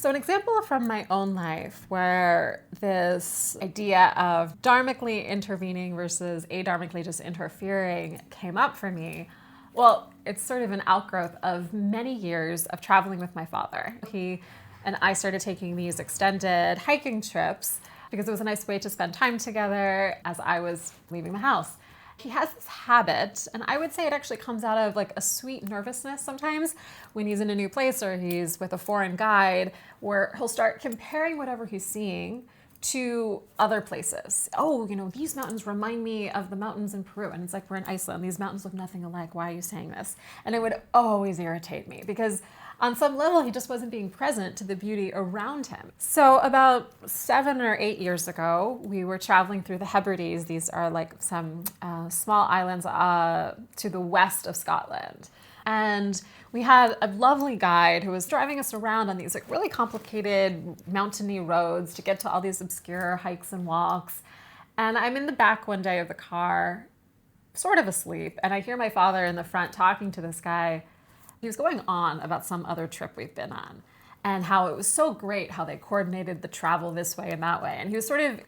So an example from my own life where this idea of dharmically intervening versus adharmically just interfering came up for me. Well, it's sort of an outgrowth of many years of traveling with my father. He and I started taking these extended hiking trips because it was a nice way to spend time together as I was leaving the house. He has this habit, and I would say it actually comes out of like a sweet nervousness sometimes when he's in a new place or he's with a foreign guide, where he'll start comparing whatever he's seeing to other places. Oh, these mountains remind me of the mountains in Peru. And it's like, we're in Iceland. These mountains look nothing alike. Why are you saying this? And it would always irritate me because on some level, he just wasn't being present to the beauty around him. So about 7 or 8 years ago, we were traveling through the Hebrides. These are like some small islands to the west of Scotland. And we had a lovely guide who was driving us around on these like really complicated mountainy roads to get to all these obscure hikes and walks. And I'm in the back one day of the car, sort of asleep, and I hear my father in the front talking to this guy. He was going on about some other trip we've been on and how it was so great how they coordinated the travel this way and that way. And he was sort of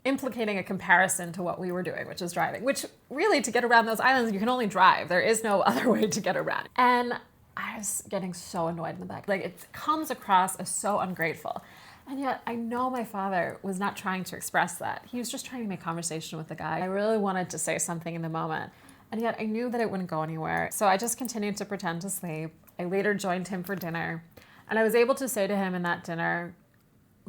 implicating a comparison to what we were doing, which is driving, which really to get around those islands, you can only drive. There is no other way to get around. And I was getting so annoyed in the back. Like, it comes across as so ungrateful. And yet I know my father was not trying to express that. He was just trying to make conversation with the guy. I really wanted to say something in the moment. And yet I knew that it wouldn't go anywhere. So I just continued to pretend to sleep. I later joined him for dinner. And I was able to say to him in that dinner,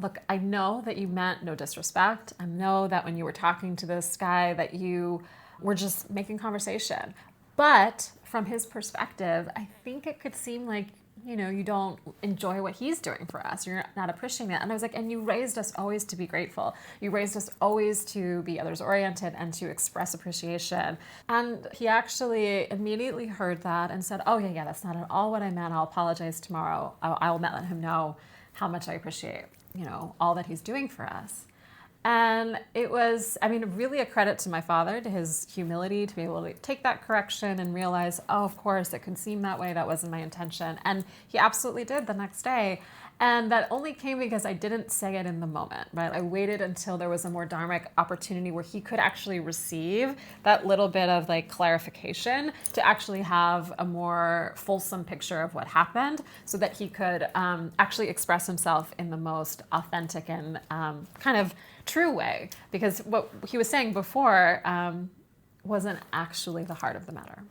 look, I know that you meant no disrespect. I know that when you were talking to this guy that you were just making conversation. But from his perspective, I think it could seem like, you don't enjoy what he's doing for us. You're not appreciating it. And I was like, and you raised us always to be grateful. You raised us always to be others oriented and to express appreciation. And he actually immediately heard that and said, oh yeah, that's not at all what I meant. I'll apologize tomorrow. I'll let him know how much I appreciate, all that he's doing for us. And it was, really a credit to my father, to his humility, to be able to take that correction and realize, oh, of course, it could seem that way. That wasn't my intention. And he absolutely did the next day. And that only came because I didn't say it in the moment, right? I waited until there was a more dharmic opportunity where he could actually receive that little bit of like clarification to actually have a more fulsome picture of what happened so that he could actually express himself in the most authentic and kind of true way. Because what he was saying before wasn't actually the heart of the matter.